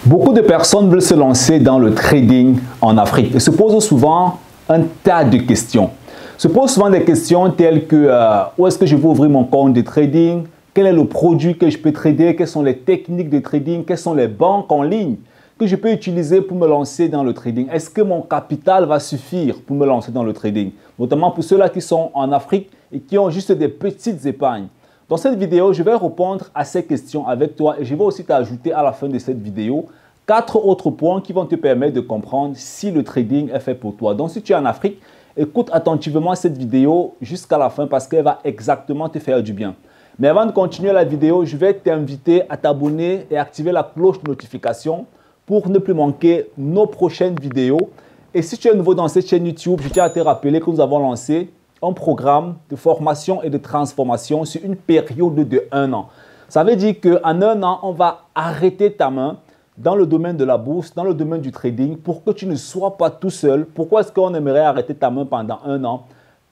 Beaucoup de personnes veulent se lancer dans le trading en Afrique et se posent souvent un tas de questions. Se posent souvent des questions telles que où est-ce que je vais ouvrir mon compte de trading? Quel est le produit que je peux trader? Quelles sont les techniques de trading? Quelles sont les banques en ligne que je peux utiliser pour me lancer dans le trading? Est-ce que mon capital va suffire pour me lancer dans le trading? Notamment pour ceux-là qui sont en Afrique et qui ont juste des petites épargnes. Dans cette vidéo, je vais répondre à ces questions avec toi et je vais aussi t'ajouter à la fin de cette vidéo 4 autres points qui vont te permettre de comprendre si le trading est fait pour toi. Donc, si tu es en Afrique, écoute attentivement cette vidéo jusqu'à la fin parce qu'elle va exactement te faire du bien. Mais avant de continuer la vidéo, je vais t'inviter à t'abonner et activer la cloche de notification pour ne plus manquer nos prochaines vidéos. Et si tu es nouveau dans cette chaîne YouTube, je tiens à te rappeler que nous avons lancé un programme de formation et de transformation sur une période de 1 an. Ça veut dire qu'en 1 an, on va arrêter ta main dans le domaine de la bourse, dans le domaine du trading, pour que tu ne sois pas tout seul. Pourquoi est-ce qu'on aimerait arrêter ta main pendant 1 an?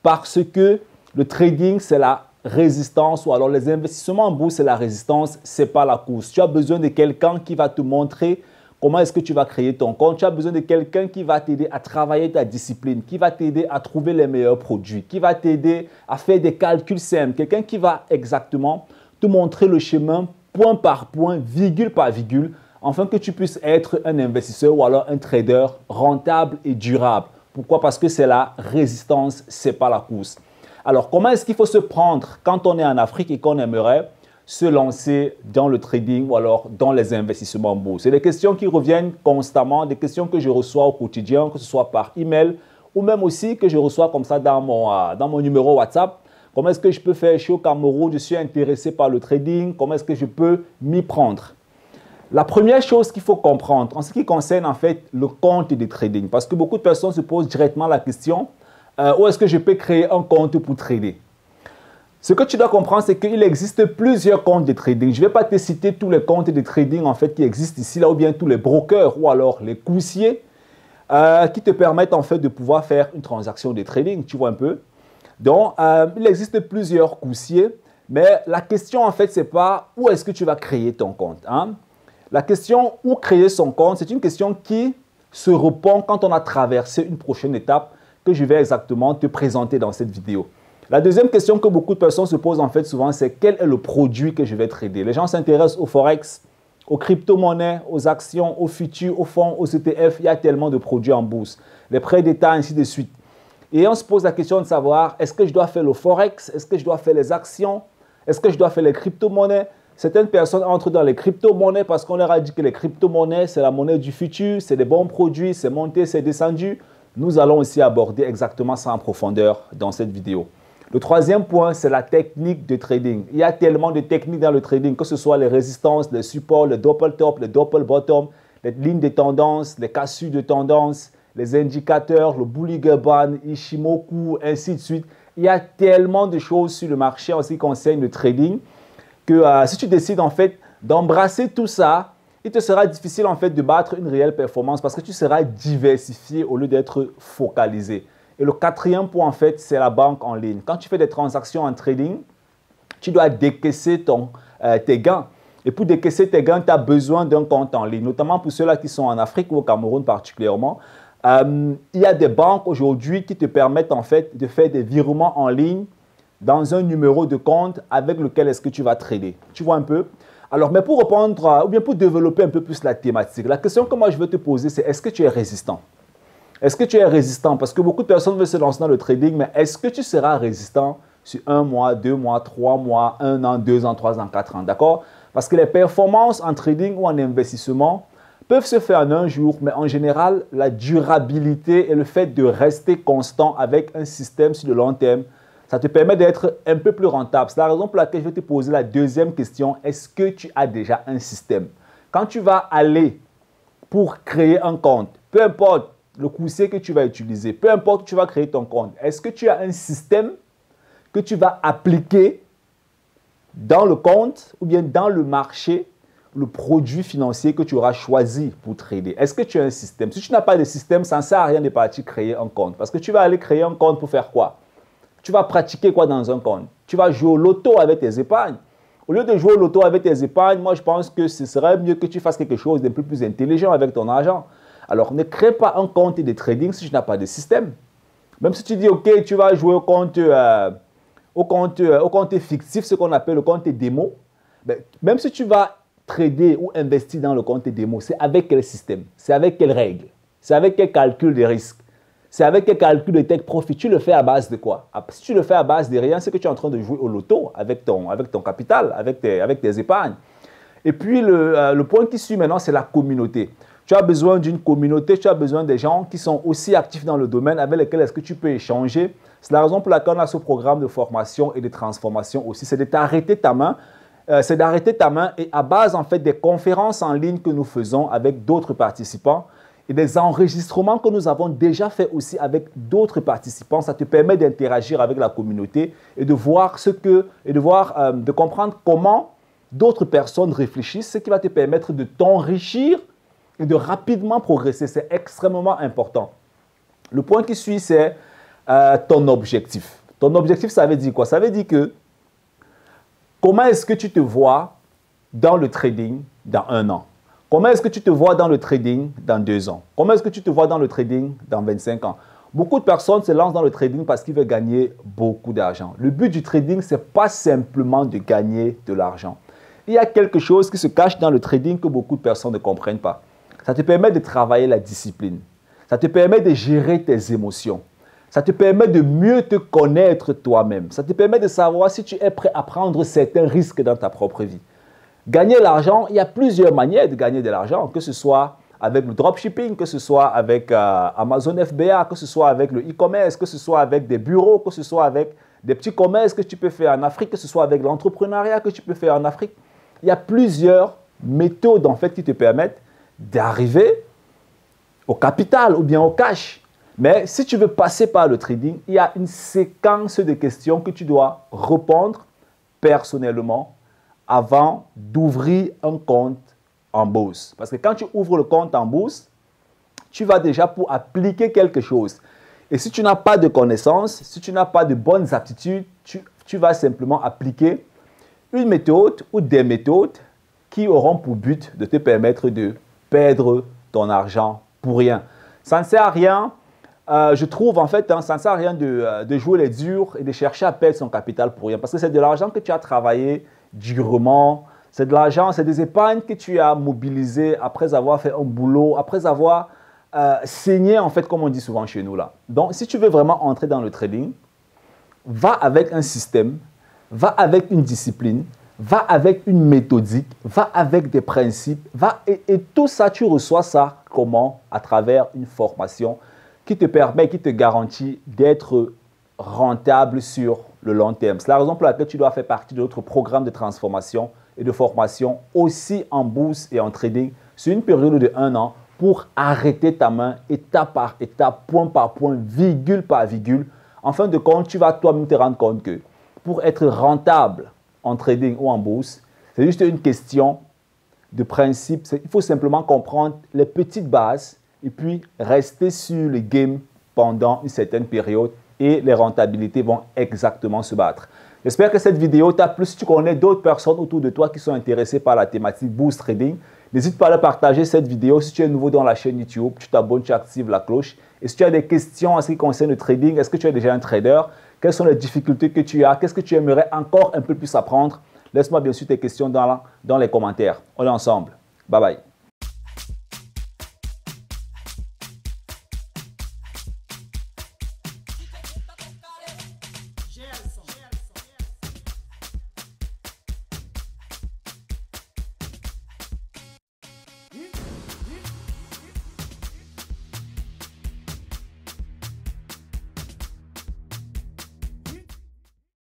Parce que le trading, c'est la résistance, ou alors les investissements en bourse, c'est la résistance, ce n'est pas la course. Tu as besoin de quelqu'un qui va te montrer comment est-ce que tu vas créer ton compte. Tu as besoin de quelqu'un qui va t'aider à travailler ta discipline, qui va t'aider à trouver les meilleurs produits, qui va t'aider à faire des calculs simples. Quelqu'un qui va exactement te montrer le chemin point par point, virgule par virgule, afin que tu puisses être un investisseur ou alors un trader rentable et durable. Pourquoi? Parce que c'est la résistance, ce n'est pas la course. Alors, comment est-ce qu'il faut se prendre quand on est en Afrique et qu'on aimerait se lancer dans le trading ou alors dans les investissements en bourse? C'est des questions qui reviennent constamment, des questions que je reçois au quotidien, que ce soit par email ou même aussi que je reçois comme ça dans mon numéro WhatsApp. Comment est-ce que je peux faire? Je suis au Cameroun, je suis intéressé par le trading, comment est-ce que je peux m'y prendre? La première chose qu'il faut comprendre en ce qui concerne en fait le compte de trading, parce que beaucoup de personnes se posent directement la question où est-ce que je peux créer un compte pour trader? Ce que tu dois comprendre, c'est qu'il existe plusieurs comptes de trading. Je ne vais pas te citer tous les comptes de trading en fait qui existent ici, là, ou bien tous les brokers ou alors les coursiers qui te permettent en fait de pouvoir faire une transaction de trading, tu vois un peu. Donc, il existe plusieurs coursiers, mais la question en fait, c'est pas où est-ce que tu vas créer ton compte, hein? La question où créer son compte, c'est une question qui se répond quand on a traversé une prochaine étape que je vais exactement te présenter dans cette vidéo. La deuxième question que beaucoup de personnes se posent en fait souvent, c'est quel est le produit que je vais trader? Les gens s'intéressent au Forex, aux crypto-monnaies, aux actions, aux futurs, aux fonds, aux ETF. Il y a tellement de produits en bourse, les prêts d'État, ainsi de suite. Et on se pose la question de savoir, est-ce que je dois faire le Forex? Est-ce que je dois faire les actions? Est-ce que je dois faire les crypto-monnaies? Certaines personnes entrent dans les crypto-monnaies parce qu'on leur a dit que les crypto-monnaies, c'est la monnaie du futur, c'est des bons produits, c'est monté, c'est descendu. Nous allons aussi aborder exactement ça en profondeur dans cette vidéo. Le troisième point, c'est la technique de trading. Il y a tellement de techniques dans le trading, que ce soit les résistances, les supports, le double top, le double bottom, les lignes de tendance, les cassures de tendance, les indicateurs, le Bollinger Band, Ishimoku, ainsi de suite. Il y a tellement de choses sur le marché en ce qui concerne le trading que si tu décides en fait d'embrasser tout ça, il te sera difficile en fait de battre une réelle performance parce que tu seras diversifié au lieu d'être focalisé. Et le quatrième point en fait, c'est la banque en ligne. Quand tu fais des transactions en trading, tu dois décaisser tes gains. Et pour décaisser tes gains, tu as besoin d'un compte en ligne, notamment pour ceux-là qui sont en Afrique ou au Cameroun particulièrement. Il y a des banques aujourd'hui qui te permettent en fait de faire des virements en ligne dans un numéro de compte avec lequel est-ce que tu vas trader. Tu vois un peu? Alors, mais pour répondre, ou bien pour développer un peu plus la thématique, la question que moi je veux te poser, c'est est-ce que tu es résistant? Est-ce que tu es résistant? Parce que beaucoup de personnes veulent se lancer dans le trading, mais est-ce que tu seras résistant sur 1 mois, 2 mois, 3 mois, 1 an, 2 ans, 3 ans, 4 ans, d'accord? Parce que les performances en trading ou en investissement peuvent se faire en un jour, mais en général, la durabilité et le fait de rester constant avec un système sur le long terme, ça te permet d'être un peu plus rentable. C'est la raison pour laquelle je vais te poser la deuxième question. Est-ce que tu as déjà un système? Quand tu vas aller pour créer un compte, peu importe le coursier que tu vas utiliser, peu importe où tu vas créer ton compte, est-ce que tu as un système que tu vas appliquer dans le compte ou bien dans le marché, le produit financier que tu auras choisi pour trader? Est-ce que tu as un système? Si tu n'as pas de système, ça ne sert à rien de partir créer un compte. Parce que tu vas aller créer un compte pour faire quoi? Tu vas pratiquer quoi dans un compte? Tu vas jouer au loto avec tes épargnes. Au lieu de jouer au loto avec tes épargnes, moi je pense que ce serait mieux que tu fasses quelque chose d'un peu plus intelligent avec ton argent. Alors ne crée pas un compte de trading si tu n'as pas de système. Même si tu dis, ok, tu vas jouer au compte fictif, ce qu'on appelle le compte démo, même si tu vas trader ou investir dans le compte démo, c'est avec quel système? C'est avec quelles règles? C'est avec quel calcul de risque? C'est avec quel calcul de take profit? Tu le fais à base de quoi? Si tu le fais à base de rien, c'est que tu es en train de jouer au loto avec ton capital, avec tes épargnes. Et puis, le point qui suit maintenant, c'est la communauté. Tu as besoin d'une communauté, tu as besoin des gens qui sont aussi actifs dans le domaine, avec lesquels est-ce que tu peux échanger. C'est la raison pour laquelle on a ce programme de formation et de transformation aussi. C'est de t'arrêter ta main. C'est d'arrêter ta main et à base en fait des conférences en ligne que nous faisons avec d'autres participants et des enregistrements que nous avons déjà fait aussi avec d'autres participants, ça te permet d'interagir avec la communauté et de voir de comprendre comment d'autres personnes réfléchissent, ce qui va te permettre de t'enrichir et de rapidement progresser. C'est extrêmement important. Le point qui suit, c'est ton objectif. Ton objectif, ça veut dire quoi? Ça veut dire que comment est-ce que tu te vois dans le trading dans 1 an? Comment est-ce que tu te vois dans le trading dans 2 ans? Comment est-ce que tu te vois dans le trading dans 25 ans? Beaucoup de personnes se lancent dans le trading parce qu'ils veulent gagner beaucoup d'argent. Le but du trading, ce n'est pas simplement de gagner de l'argent. Il y a quelque chose qui se cache dans le trading que beaucoup de personnes ne comprennent pas. Ça te permet de travailler la discipline. Ça te permet de gérer tes émotions. Ça te permet de mieux te connaître toi-même. Ça te permet de savoir si tu es prêt à prendre certains risques dans ta propre vie. Gagner l'argent, il y a plusieurs manières de gagner de l'argent, que ce soit avec le dropshipping, que ce soit avec Amazon FBA, que ce soit avec le e-commerce, que ce soit avec des bureaux, que ce soit avec des petits commerces que tu peux faire en Afrique, que ce soit avec l'entrepreneuriat que tu peux faire en Afrique. Il y a plusieurs méthodes en fait qui te permettent d'arriver au capital ou bien au cash. Mais si tu veux passer par le trading, il y a une séquence de questions que tu dois répondre personnellement avant d'ouvrir un compte en bourse. Parce que quand tu ouvres le compte en bourse, tu vas déjà pour appliquer quelque chose. Et si tu n'as pas de connaissances, si tu n'as pas de bonnes aptitudes, tu vas simplement appliquer une méthode ou des méthodes qui auront pour but de te permettre de perdre ton argent pour rien. Ça ne sert à rien, je trouve en fait, ça ne sert à rien de jouer les durs et de chercher à perdre son capital pour rien. Parce que c'est de l'argent que tu as travaillé durement, c'est de l'argent, c'est des épargnes que tu as mobilisées après avoir fait un boulot, après avoir saigné en fait, comme on dit souvent chez nous là. Donc, si tu veux vraiment entrer dans le trading, va avec un système, va avec une discipline, va avec une méthodique, va avec des principes, et tout ça, tu reçois ça comment? À travers une formation qui te permet, qui te garantit d'être rentable sur le long terme. C'est la raison pour laquelle tu dois faire partie de notre programme de transformation et de formation aussi en bourse et en trading sur une période de 1 an pour arrêter ta main étape par étape, point par point, virgule par virgule. En fin de compte, tu vas toi-même te rendre compte que pour être rentable en trading ou en bourse, c'est juste une question de principe. Il faut simplement comprendre les petites bases et puis rester sur le game pendant une certaine période et les rentabilités vont exactement se battre. J'espère que cette vidéo t'a plu. Si tu connais d'autres personnes autour de toi qui sont intéressées par la thématique bourse trading, n'hésite pas à partager cette vidéo. Si tu es nouveau dans la chaîne YouTube, tu t'abonnes, tu actives la cloche. Et si tu as des questions en ce qui concerne le trading, est-ce que tu es déjà un trader? Quelles sont les difficultés que tu as? Qu'est-ce que tu aimerais encore un peu plus apprendre? Laisse-moi bien sûr tes questions dans les commentaires. On est ensemble. Bye bye.